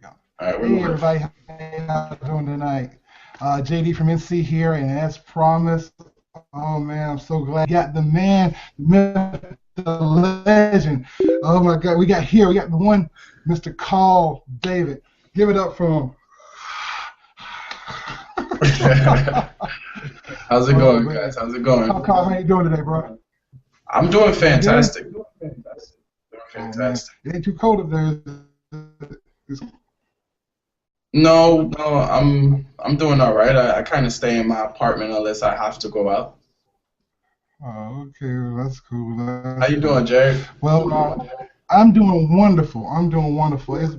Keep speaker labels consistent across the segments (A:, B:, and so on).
A: Yeah.
B: All right, we're
A: Hey
B: live.
A: everybody, how you doing tonight? JD from NC here, and as promised, oh man, I'm so glad we got the man, the myth, the legend. Oh my God, we got the one, Mr. Carl David. Give it up for him.
B: How's it
A: Oh
B: going,
A: man,
B: guys? How's it going?
A: Carl, how you doing today, bro?
B: I'm doing
A: Doing good?
B: fantastic. Doing
A: Oh man,
B: fantastic.
A: it ain't too cold up there. It's-
B: No, no, I'm doing all right. I kind of stay in my apartment unless I have to go out.
A: oh, okay, well, that's cool.
B: How
A: That's
B: you
A: cool.
B: doing, Jared?
A: Well, I'm doing wonderful. I'm doing wonderful. It's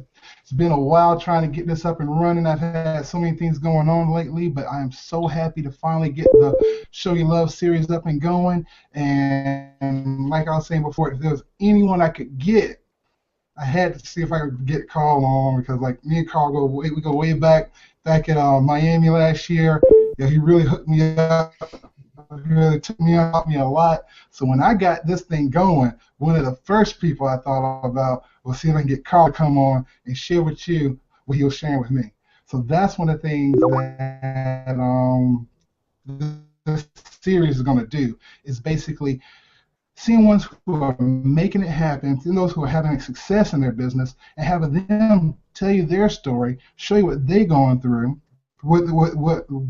A: been a while trying to get this up and running. I've had so many things going on lately, but I am so happy to finally get the Show You Love series up and going. And like I was saying before, if there was anyone I could get, I had to see if I could get Carl on because like me and Carl we go way back at Miami last year. Yeah, he really hooked me up. He really took me out, taught me a lot. So when I got this thing going, one of the first people I thought about was see if I can get Carl to come on and share with you what he was sharing with me. So that's one of the things that this series is going to do is basically seeing ones who are making it happen, seeing those who are having success in their business, and having them tell you their story, show you what they're going through,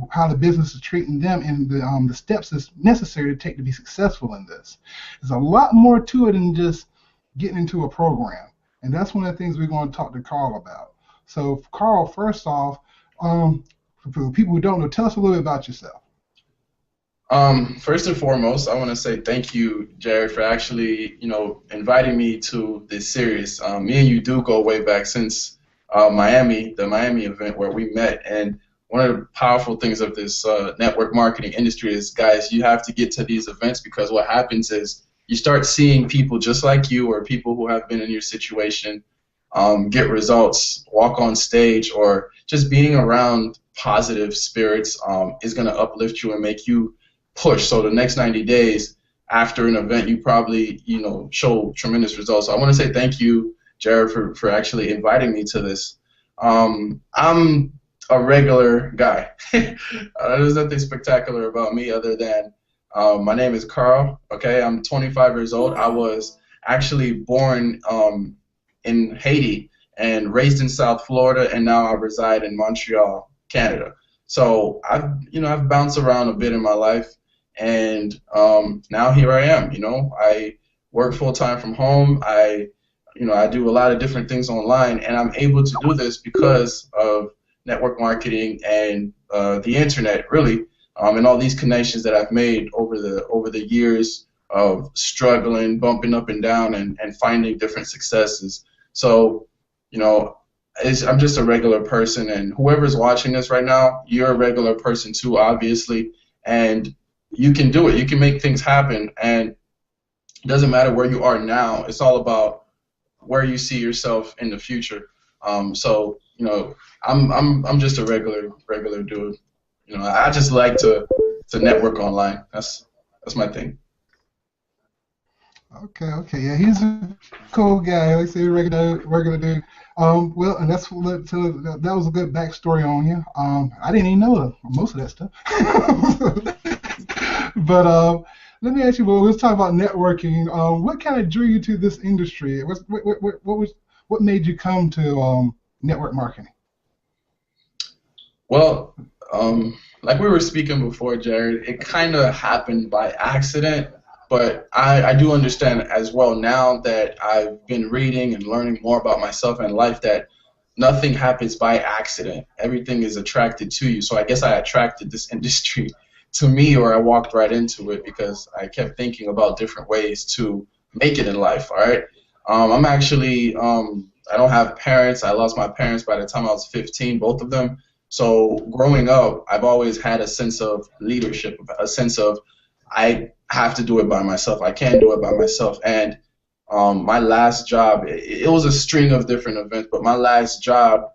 A: how the business is treating them, and the steps that's necessary to take to be successful in this. There's a lot more to it than just getting into a program, and that's one of the things we're going to talk to Carl about. So, Carl, first off, for the people who don't know, tell us a little bit about yourself.
B: First and foremost, I want to say thank you, Jared, for actually, inviting me to this series. Me and you do go way back since Miami, the Miami event where we met. And one of the powerful things of this network marketing industry is, guys, you have to get to these events because what happens is you start seeing people just like you or people who have been in your situation get results, walk on stage, or just being around positive spirits is going to uplift you and make you push. So the next 90 days after an event, you probably, show tremendous results. So I want to say thank you, Jared, for actually inviting me to this. I'm a regular guy. There's nothing spectacular about me other than my name is Carl. Okay, I'm 25 years old. I was actually born in Haiti and raised in South Florida, and now I reside in Montreal, Canada. So I've bounced around a bit in my life, and now here I am. I work full time from home. I do a lot of different things online, and I'm able to do this because of network marketing and the internet, really, and all these connections that I've made over the years of struggling, bumping up and down, and finding different successes. So, you know, I'm just a regular person, and whoever's watching this right now, you're a regular person too, obviously, and you can do it. You can make things happen, and it doesn't matter where you are now. It's all about where you see yourself in the future. So, I'm just a regular dude. I just like to network online. That's my thing.
A: Okay, yeah, he's a cool guy. Like I say, regular dude. Well, and that was a good backstory on you. I didn't even know most of that stuff. But let me ask you, well, let's talk about networking. What kind of drew you to this industry? What made you come to network marketing?
B: Well, like we were speaking before, Jared, it kind of happened by accident, but I do understand as well now that I've been reading and learning more about myself and life that nothing happens by accident. Everything is attracted to you. So I guess I attracted this industry to me, or I walked right into it because I kept thinking about different ways to make it in life. All right. I'm actually I don't have parents. I lost my parents by the time I was 15, both of them. So growing up, I've always had a sense of leadership, a sense of I have to do it by myself. I can't do it by myself. And my last job, it was a string of different events, but my last job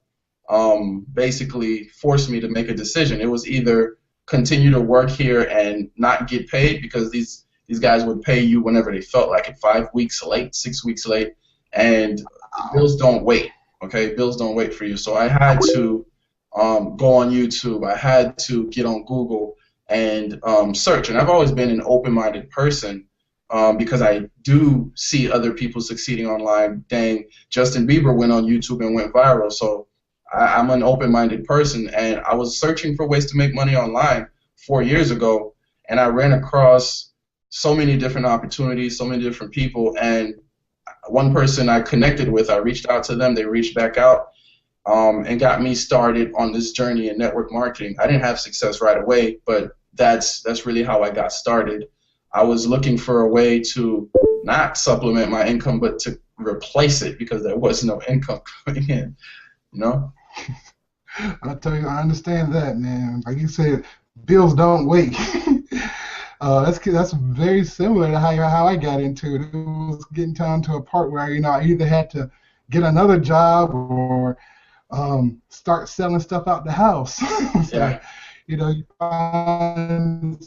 B: basically forced me to make a decision. It was either continue to work here and not get paid because these guys would pay you whenever they felt like it, 5 weeks late, 6 weeks late, and bills don't wait. Okay, bills don't wait for you. So I had to go on YouTube. I had to get on Google and search. And I've always been an open-minded person because I do see other people succeeding online. Dang, Justin Bieber went on YouTube and went viral. So I'm an open-minded person, and I was searching for ways to make money online 4 years ago, and I ran across so many different opportunities, so many different people, and one person I connected with, I reached out to them, they reached back out, and got me started on this journey in network marketing. I didn't have success right away, but that's really how I got started. I was looking for a way to not supplement my income, but to replace it because there was no income coming in, you know?
A: I tell you, I understand that, man. Like you said, bills don't wait. That's very similar to how I got into it. It was getting down to a part where I either had to get another job or start selling stuff out the house. So,
B: Yeah.
A: you find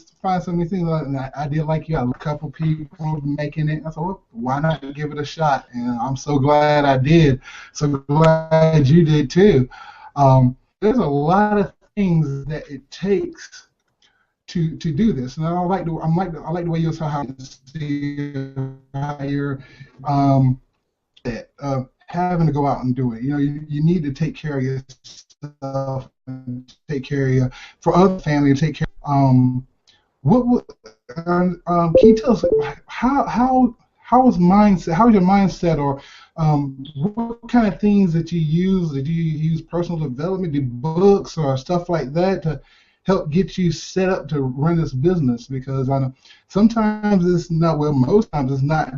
A: so many things. And I did like you. I had a couple people making it. I thought, well, why not give it a shot? And I'm so glad I did. So glad you did too. There's a lot of things that it takes to do this, and I like the way you saw how you're having to go out and do it. You need to take care of yourself and take care of for other family to take care. Can you tell us how is mindset? How is your mindset, or what kind of things that you use? Did you use personal development, do books or stuff like that to help get you set up to run this business? Because I know sometimes it's not, well, most times it's not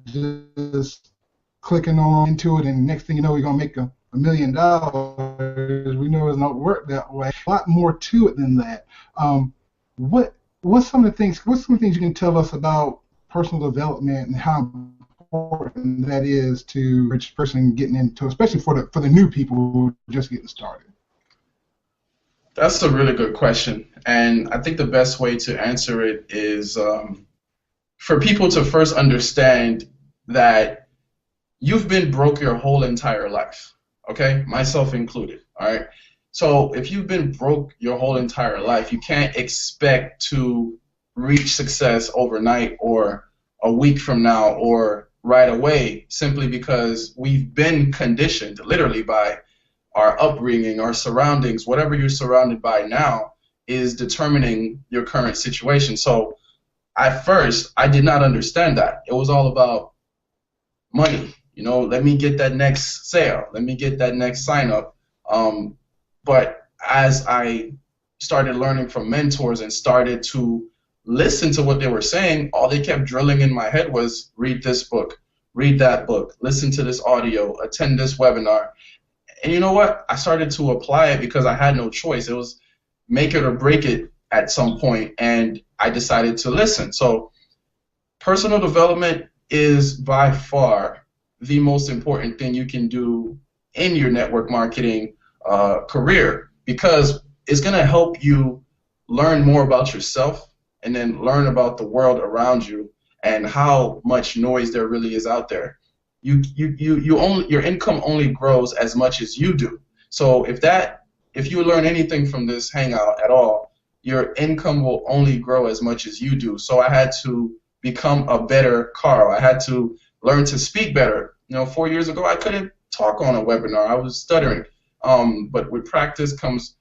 A: just clicking on into it and next thing you know you're going to make $1 million. We know it doesn't work that way. A lot more to it than that. What's some of the things you can tell us about personal development and how important that is to a rich person getting into, especially for the new people who are just getting started?
B: That's a really good question, and I think the best way to answer it is for people to first understand that you've been broke your whole entire life, okay? Myself included, all right? So if you've been broke your whole entire life, you can't expect to reach success overnight or a week from now or right away simply because we've been conditioned literally by our upbringing, our surroundings. Whatever you're surrounded by now is determining your current situation. So at first, I did not understand that. It was all about money. Let me get that next sale. Let me get that next sign up. But as I started learning from mentors and started to listen to what they were saying, all they kept drilling in my head was read this book, read that book, listen to this audio, attend this webinar. And you know what? I started to apply it because I had no choice. It was make it or break it at some point, and I decided to listen. So personal development is by far the most important thing you can do in your network marketing career, because it's going to help you learn more about yourself and then learn about the world around you and how much noise there really is out there. Your income only grows as much as you do. So if you learn anything from this hangout at all, your income will only grow as much as you do. So I had to become a better Carl. I had to learn to speak better. 4 years ago I couldn't talk on a webinar. I was stuttering. But with practice comes,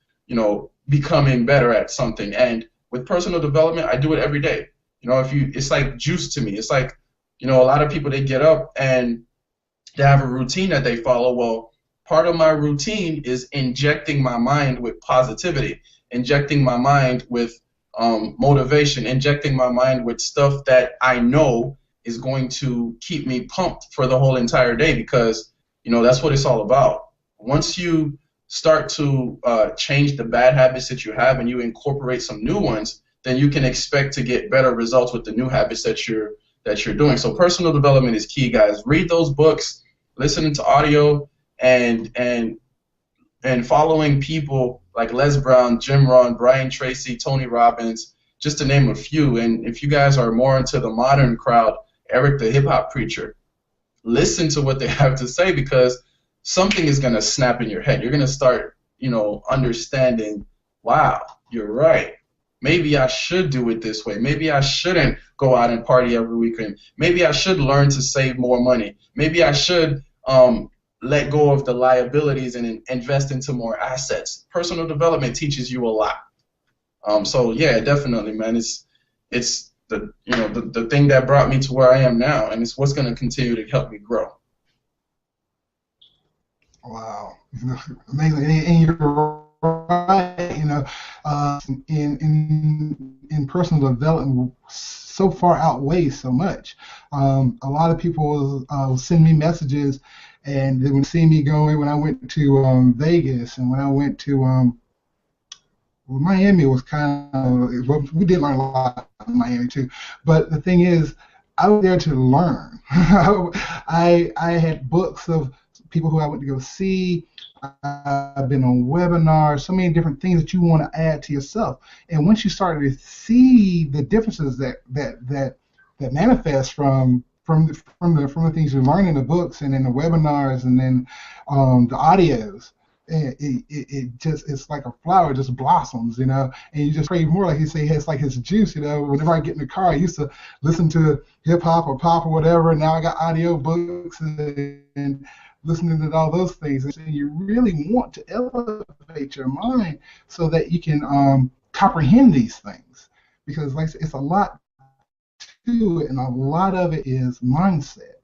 B: becoming better at something. And with personal development, I do it every day. It's like juice to me. It's like, a lot of people, they get up and they have a routine that they follow. Well, part of my routine is injecting my mind with positivity, injecting my mind with motivation, injecting my mind with stuff that I know is going to keep me pumped for the whole entire day, because, that's what it's all about. Once you start to change the bad habits that you have and you incorporate some new ones, then you can expect to get better results with the new habits that you're doing. So personal development is key, guys. Read those books, listening to audio, and following people like Les Brown, Jim Rohn, Brian Tracy, Tony Robbins, just to name a few. And if you guys are more into the modern crowd, Eric the Hip Hop Preacher, listen to what they have to say, because something is going to snap in your head. You're going to start, understanding, wow, you're right. Maybe I should do it this way. Maybe I shouldn't go out and party every weekend. Maybe I should learn to save more money. Maybe I should let go of the liabilities and invest into more assets. Personal development teaches you a lot. So yeah, definitely, man. It's the thing that brought me to where I am now, and it's what's going to continue to help me grow.
A: Wow, amazing, and you're right. In personal development, so far outweighs so much. A lot of people send me messages, and they would see me going when I went to Vegas, and when I went to well, Miami was kind of, well, we did learn a lot in Miami too. But the thing is, I was there to learn. I had books of people who I went to go see. I've been on webinars, so many different things that you want to add to yourself. And once you start to see the differences that manifest from the things you learn in the books and in the webinars and then the audios, it's like a flower, just blossoms, and you just crave more. Like you say, it's like his juice, Whenever I get in the car, I used to listen to hip hop or pop or whatever, and now I got audio books and listening to all those things. And so you really want to elevate your mind so that you can comprehend these things, because like I said, it's a lot to it, and a lot of it is mindset.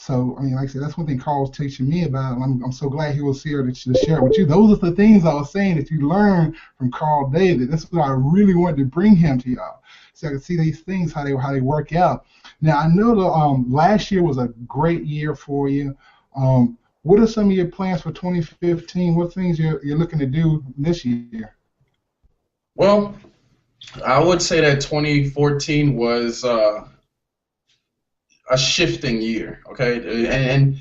A: So, I mean, like I said, that's one thing Carl was teaching me about, and I'm so glad he was here to share it with you. Those are the things I was saying that you learn from Carl David. That's what I really wanted to bring him to y'all, so I could see these things, how they work out. Now, I know the last year was a great year for you. What are some of your plans for 2015? What things you're looking to do this year?
B: Well, I would say that 2014 was a shifting year, okay? And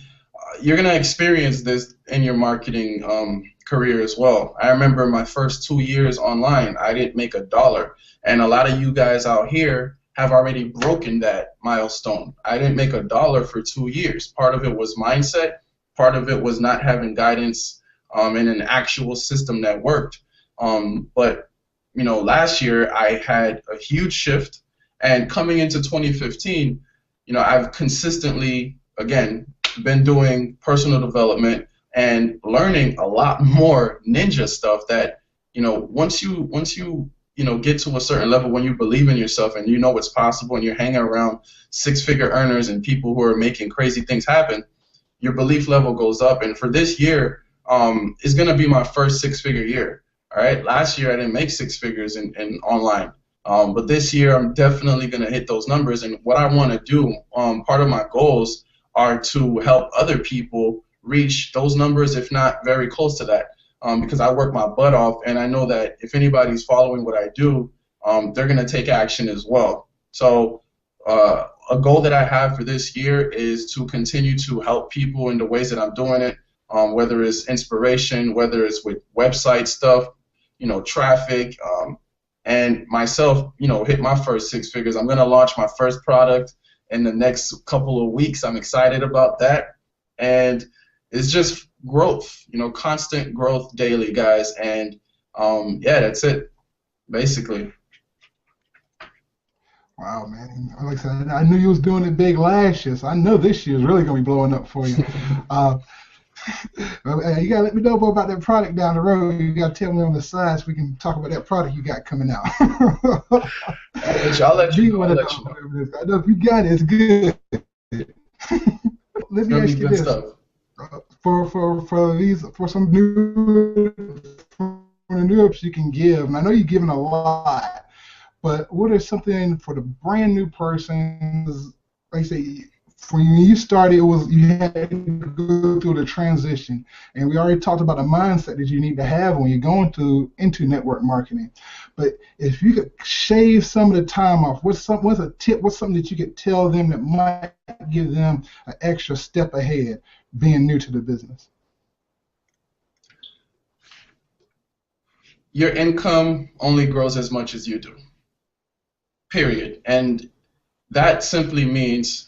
B: you're going to experience this in your marketing career as well. I remember my first 2 years online, I didn't make $1. And a lot of you guys out here have already broken that milestone. I didn't make $1 for 2 years. Part of it was mindset. Part of it was not having guidance in an actual system that worked. But last year I had a huge shift, and coming into 2015, I've consistently, again, been doing personal development and learning a lot more ninja stuff that, once you get to a certain level, when you believe in yourself and you know it's possible and you're hanging around six-figure earners and people who are making crazy things happen, your belief level goes up. And for this year, it's going to be my first six-figure year. All right. Last year I didn't make six figures in online. But this year, I'm definitely going to hit those numbers. And what I want to do, part of my goals are to help other people reach those numbers, if not very close to that, because I work my butt off. And I know that if anybody's following what I do, they're going to take action as well. So a goal that I have for this year is to continue to help people in the ways that I'm doing it, whether it's inspiration, whether it's with website stuff, traffic, and myself, hit my first six figures. I'm going to launch my first product in the next couple of weeks. I'm excited about that. And it's just growth, constant growth daily, guys. And yeah, that's it, basically.
A: Wow, man. Like I said, I knew you was doing it big last year, so I know this year is really going to be blowing up for you. You gotta let me know about that product down the road. You gotta tell me on the side so we can talk about that product you got coming out.
B: I'll let you know.
A: I know if you got it, it's good. Let me ask you this: for some new ups you can give, and I know you're giving a lot, but what is something for the brand new person? Like I say, when you started, you had to go through the transition, and we already talked about the mindset that you need to have when you're going into network marketing. But if you could shave some of the time off, what's a tip? What's something that you could tell them that might give them an extra step ahead, being new to the business?
B: Your income only grows as much as you do. Period. And that simply means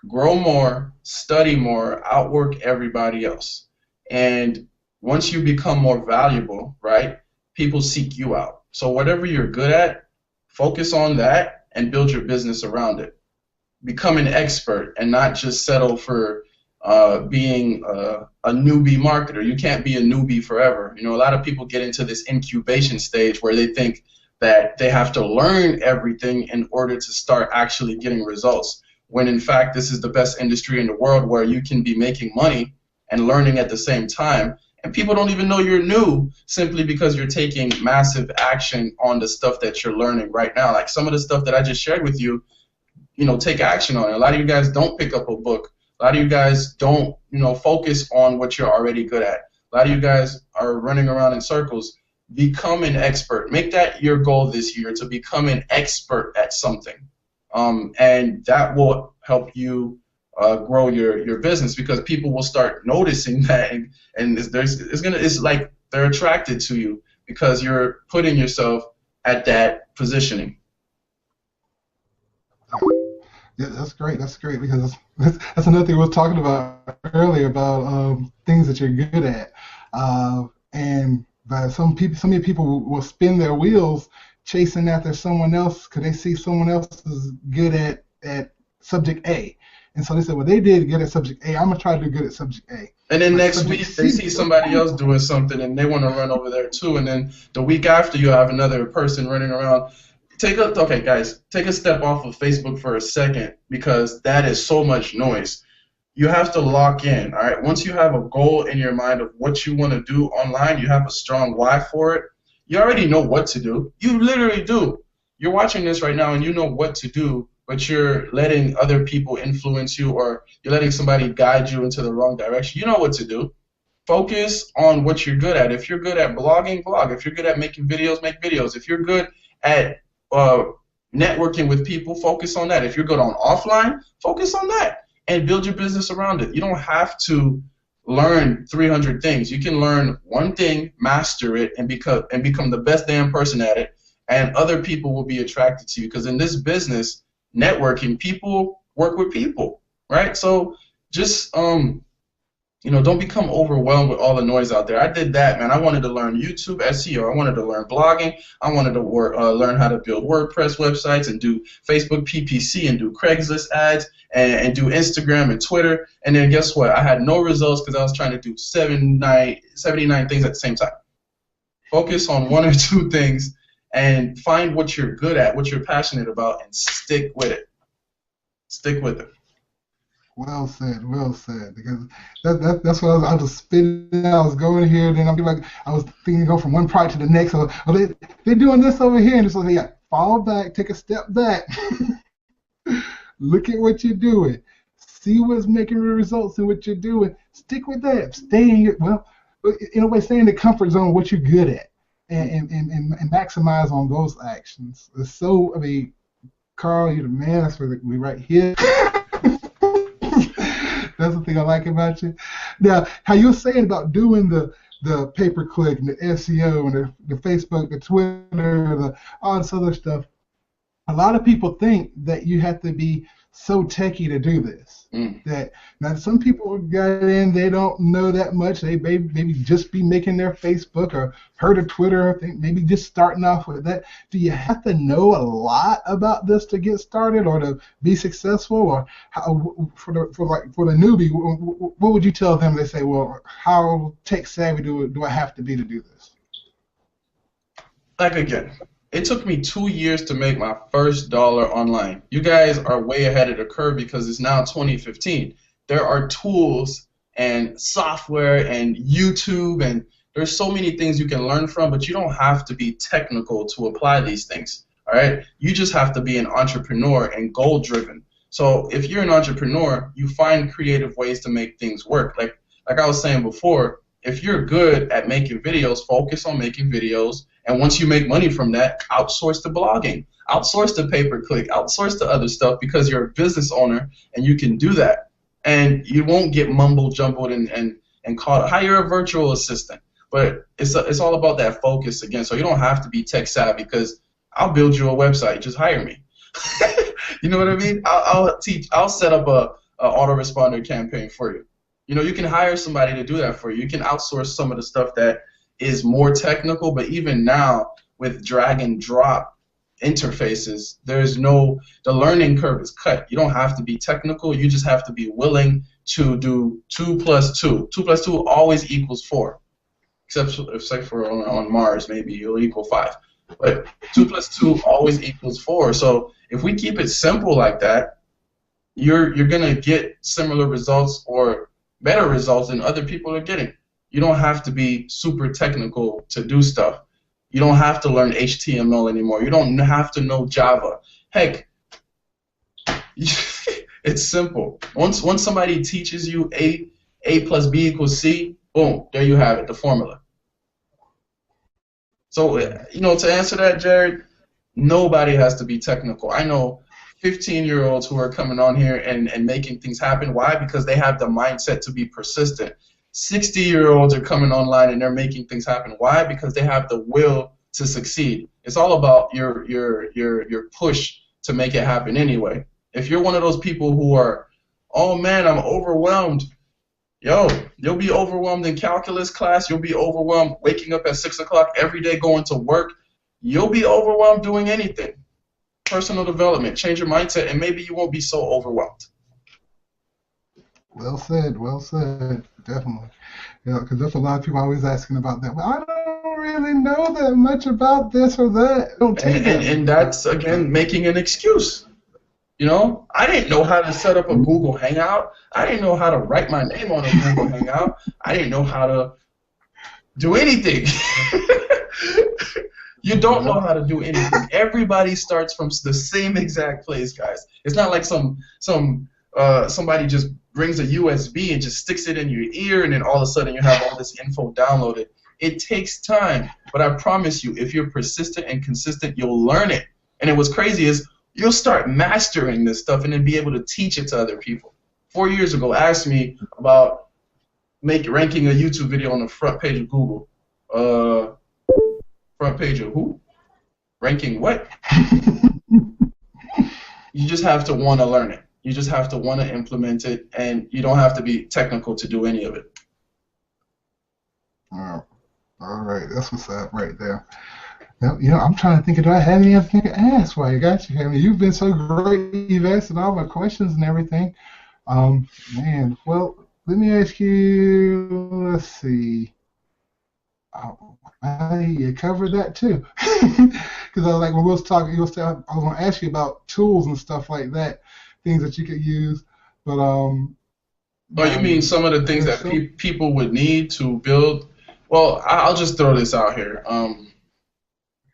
B: grow more, study more, outwork everybody else. And once you become more valuable, right, people seek you out. So whatever you're good at, focus on that and build your business around it. Become an expert and not just settle for being a newbie marketer. You can't be a newbie forever. You know, a lot of people get into this incubation stage where they think that they have to learn everything in order to start actually getting results, when in fact this is the best industry in the world where you can be making money and learning at the same time, and people don't even know you're new simply because you're taking massive action on the stuff that you're learning right now. Like some of the stuff that I just shared with you, you know, take action on it. A lot of you guys don't pick up a book. A lot of you guys don't, you know, focus on what you're already good at. A lot of you guys are running around in circles. Become an expert. Make that your goal this year, to become an expert at something, and that will help you grow your business, because people will start noticing that, and it's like they're attracted to you because you're putting yourself at that positioning.
A: Yeah, that's great. That's great, because that's another thing we were talking about earlier about things that you're good at, and but so many people will spin their wheels chasing after someone else because they see someone else is good at subject A, and so they say, well, they did good at subject A, I'm gonna try to do good at subject A.
B: And then next week they see somebody else doing something and they want to run over there too, and then the week after you have another person running around. Okay, guys, take a step off of Facebook for a second, because that is so much noise. You have to lock in, all right? Once you have a goal in your mind of what you want to do online, you have a strong why for it, you already know what to do. You literally do. You're watching this right now and you know what to do, but you're letting other people influence you, or you're letting somebody guide you into the wrong direction. You know what to do. Focus on what you're good at. If you're good at blogging, blog. If you're good at making videos, make videos. If you're good at networking with people, focus on that. If you're good on offline, focus on that and build your business around it. You don't have to learn 300 things. You can learn one thing, master it, and become the best damn person at it, and other people will be attracted to you, because in this business, networking, people work with people, right? So just you know, don't become overwhelmed with all the noise out there. I did that, man. I wanted to learn YouTube SEO. I wanted to learn blogging. I wanted to learn how to build WordPress websites and do Facebook PPC and do Craigslist ads and do Instagram and Twitter. And then guess what? I had no results because I was trying to do 79 things at the same time. Focus on one or two things and find what you're good at, what you're passionate about, and stick with it. Stick with it.
A: Well said, well said. Because that's what I was spinning. I was going here, and then I was thinking to go from one project to the next. So they're doing this over here, and it's like, yeah, fall back, take a step back, look at what you're doing, see what's making the results in what you're doing. Stick with that. Stay in in a way, stay in the comfort zone of what you're good at, and maximize on those actions. So Carl, you're the man. That's where we right here. That's the thing I like about you. Now, how you were saying about doing the pay-per-click and the SEO and the Facebook, the Twitter, all this other stuff, a lot of people think that you have to be so techie to do this. That now some people got in, they don't know that much. They maybe just be making their Facebook or heard of Twitter, maybe just starting off with that. Do you have to know a lot about this to get started or to be successful? Or for the newbie, what would you tell them? They say, well, how tech savvy do I have to be to do this?
B: Like, again, it took me 2 years to make my first dollar online. You guys are way ahead of the curve because it's now 2015. There are tools and software and YouTube, and there's so many things you can learn from, but you don't have to be technical to apply these things, all right? You just have to be an entrepreneur and goal-driven. So if you're an entrepreneur, you find creative ways to make things work. Like I was saying before, if you're good at making videos, focus on making videos. And once you make money from that, outsource the blogging, outsource the pay-per-click, outsource the other stuff, because you're a business owner and you can do that. And you won't get mumble-jumbled and caught. Hire a virtual assistant. But it's all about that focus again. So you don't have to be tech-savvy, because I'll build you a website. Just hire me. You know what I mean? I'll set up a autoresponder campaign for you. You know, you can hire somebody to do that for you. You can outsource some of the stuff that is more technical, but even now with drag and drop interfaces, the learning curve is cut. You don't have to be technical. You just have to be willing to do 2 plus 2. 2 plus 2 always equals 4, except for on Mars, maybe it'll equal 5. But 2 plus 2 always equals 4. So if we keep it simple like that, you're gonna get similar results or better results than other people are getting. You don't have to be super technical to do stuff. You don't have to learn HTML anymore. You don't have to know Java. Heck, it's simple. Once somebody teaches you A plus B equals C, boom, there you have it, the formula. So, you know, to answer that, Jared, nobody has to be technical. I know 15-year-olds who are coming on here and making things happen. Why? Because they have the mindset to be persistent. 60-year-olds are coming online and they're making things happen. Why? Because they have the will to succeed. It's all about your push to make it happen anyway. If you're one of those people who are, oh man, I'm overwhelmed. Yo, you'll be overwhelmed in calculus class. You'll be overwhelmed waking up at 6 o'clock every day going to work. You'll be overwhelmed doing anything. Personal development, change your mindset, and maybe you won't be so overwhelmed.
A: Well said, definitely. Yeah, because there's a lot of people always asking about that. Well, I don't really know that much about this or that. Don't take it.
B: And that's, again, making an excuse. You know, I didn't know how to set up a Google Hangout. I didn't know how to write my name on a Google Hangout. I didn't know how to do anything. You don't know how to do anything. Everybody starts from the same exact place, guys. It's not like somebody just brings a USB and just sticks it in your ear and then all of a sudden you have all this info downloaded. It takes time, but I promise you, if you're persistent and consistent, you'll learn it. And what's crazy is you'll start mastering this stuff and then be able to teach it to other people. 4 years ago, asked me about ranking a YouTube video on the front page of Google. Front page of who? Ranking what? You just have to want to learn it. You just have to want to implement it, and you don't have to be technical to do any of it.
A: All right, that's what's up right there. Now, you know, I'm trying to think, do I have anything to ask while you got you? I mean, you've been so great. You've answered all my questions and everything. Man, well, let me ask you, let's see. You covered that too. Because I was like, when we was talking, I was going to ask you about tools and stuff like that, things that you could use. But
B: oh, you mean some of the things that people would need to build? Well, I'll just throw this out here.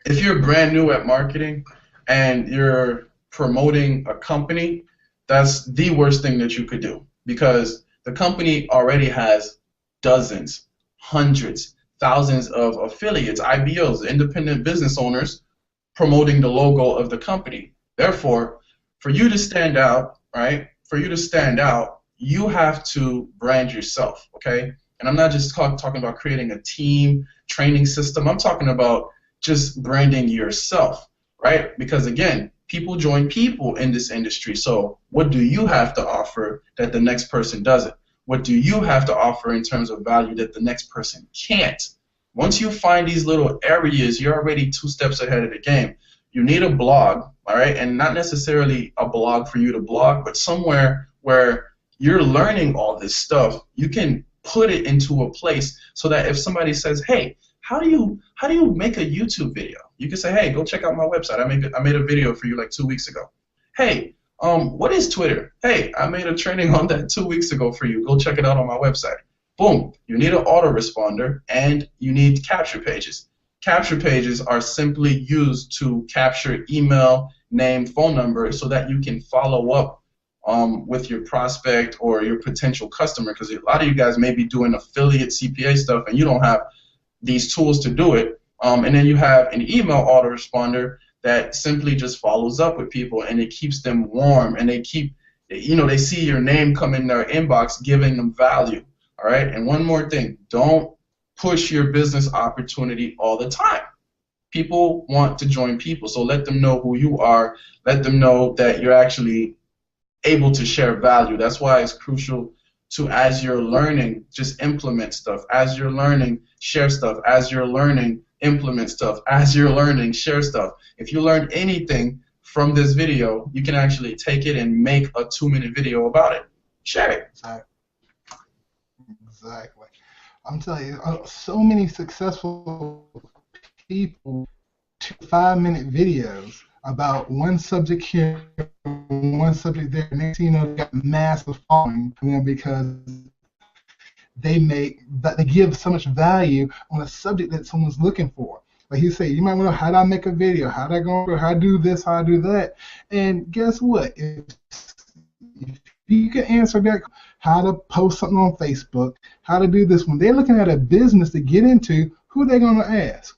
B: If you're brand new at marketing and you're promoting a company, that's the worst thing that you could do, because the company already has dozens, hundreds, thousands of affiliates, IBOs, independent business owners, promoting the logo of the company. Therefore, for you to stand out, right? For you to stand out, you have to brand yourself, okay? And I'm not just talking about creating a team, training system. I'm talking about just branding yourself, right? Because again, people join people in this industry. So what do you have to offer that the next person doesn't? What do you have to offer in terms of value that the next person can't? Once you find these little areas, you're already 2 steps ahead of the game. You need a blog, all right? And not necessarily a blog for you to blog, but somewhere where you're learning all this stuff, you can put it into a place so that if somebody says, hey, how do you make a YouTube video? You can say, hey, go check out my website. I made a video for you like 2 weeks ago. Hey, what is Twitter? Hey, I made a training on that 2 weeks ago for you. Go check it out on my website. Boom. You need an autoresponder and you need capture pages. Capture pages are simply used to capture email, name, phone number so that you can follow up with your prospect or your potential customer, because a lot of you guys may be doing affiliate CPA stuff and you don't have these tools to do it. And then you have an email autoresponder that simply just follows up with people and it keeps them warm and they keep, you know, they see your name come in their inbox giving them value. All right. And one more thing, don't push your business opportunity all the time. People want to join people, so let them know who you are. Let them know that you're actually able to share value. That's why it's crucial to, as you're learning, just implement stuff. As you're learning, share stuff. As you're learning, implement stuff. As you're learning, share stuff. If you learned anything from this video, you can actually take it and make a 2-minute video about it. Share it.
A: Exactly. I'm telling you, so many successful people do 5-minute videos about one subject here, one subject there, and next thing you know, they got massive following because they give so much value on a subject that someone's looking for. Like he said, you might want to know how do I make a video, how do I go, how I do this, how I do that, and guess what? If you can answer that, how to post something on Facebook, how to do this, when they're looking at a business to get into, who are they going to ask?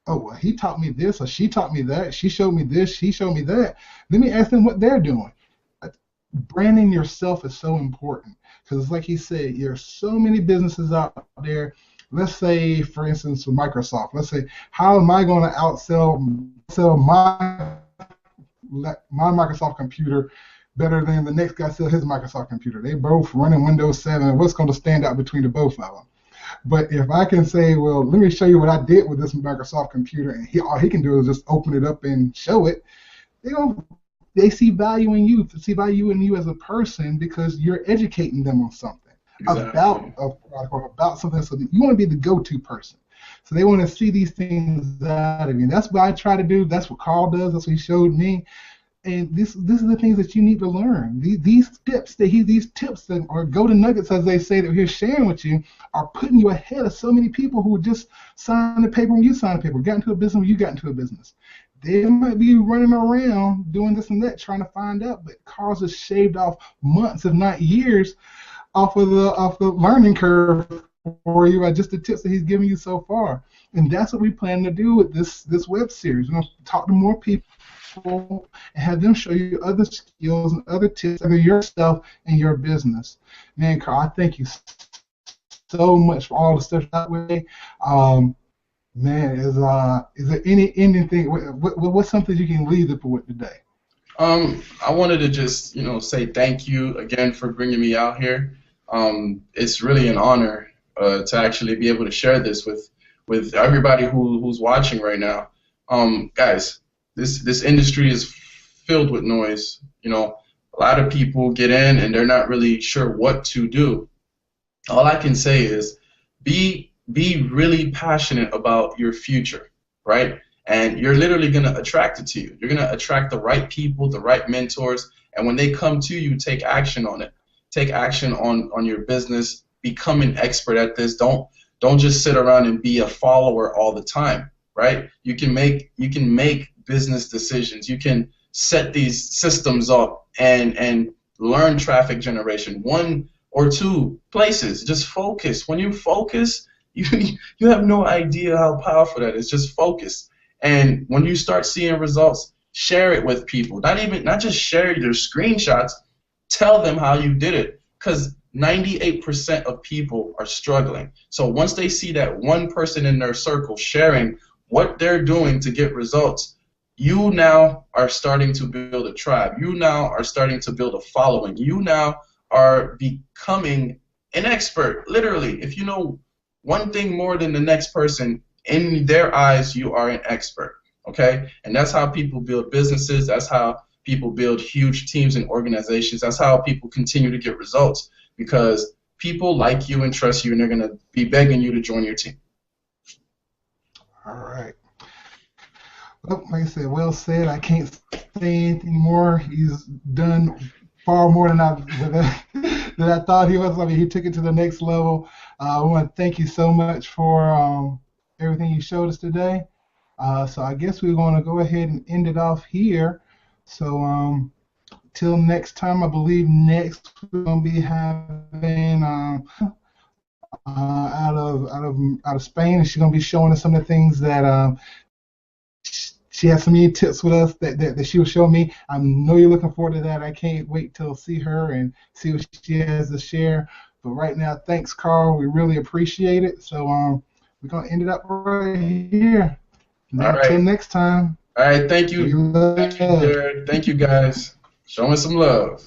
A: Oh, well, he taught me this, or she taught me that, she showed me this, she showed me that. Let me ask them what they're doing. Branding yourself is so important because it's like he said, there's so many businesses out there. Let's say, for instance, with Microsoft, let's say, how am I going to outsell my Microsoft computer better than the next guy sell his Microsoft computer? They both running Windows 7. What's going to stand out between the both of them? But if I can say, well, let me show you what I did with this Microsoft computer, and all he can do is just open it up and show it, they see value in you, as a person because you're educating them on something. Exactly. About a product or about something. So you want to be the go-to person. So they want to see these things out of you. And that's what I try to do. That's what Carl does. That's what he showed me. And this are the things that you need to learn. These tips that are golden nuggets, as they say, that we're sharing with you, are putting you ahead of so many people who just signed the paper when you signed the paper, got into a business when you got into a business. They might be running around doing this and that, trying to find out, but Carl's just shaved off months, if not years, off the learning curve for you by just the tips that he's giving you so far. And that's what we plan to do with this web series. We're going to talk to more people and have them show you other skills and other tips of your stuff and your business. Man, Carl, I thank you so much for all the stuff that way. Man, is there any ending thing? What's something you can leave people with today?
B: I wanted to just say thank you again for bringing me out here. It's really an honor to actually be able to share this with everybody who's watching right now. Guys, this industry is filled with noise. A lot of people get in and they're not really sure what to do. All I can say is be really passionate about your future, right? And you're literally going to attract it to you. You're going to attract the right people, the right mentors, and when they come to you, take action on it. Take action on your business. Become an expert at this. Don't just sit around and be a follower all the time, right? You can make business decisions. You can set these systems up and learn traffic generation. 1 or 2 places. Just focus. When you focus, you have no idea how powerful that is. Just focus. And when you start seeing results, share it with people. Not just share your screenshots. Tell them how you did it. Because 98% of people are struggling. So once they see that one person in their circle sharing what they're doing to get results, you now are starting to build a tribe. You now are starting to build a following. You now are becoming an expert. Literally, if you know one thing more than the next person, in their eyes, you are an expert, okay? And that's how people build businesses. That's how people build huge teams and organizations. That's how people continue to get results, because people like you and trust you, and they're going to be begging you to join your team.
A: All right. Well, like I said, well said. I can't say anything more. He's done far more than I thought he was. I mean, he took it to the next level. I want to thank you so much for everything you showed us today. So I guess we're going to go ahead and end it off here. So till next time, I believe next we're going to be having out of Spain, and she's going to be showing us some of the things that she has some many tips with us that she will show me. I know you're looking forward to that. I can't wait till see her and see what she has to share. But right now, thanks, Carl. We really appreciate it. So we're going to end it up right here. Until next time.
B: All right, thank you. Thank you, Jared. Thank you, guys. Showing some love.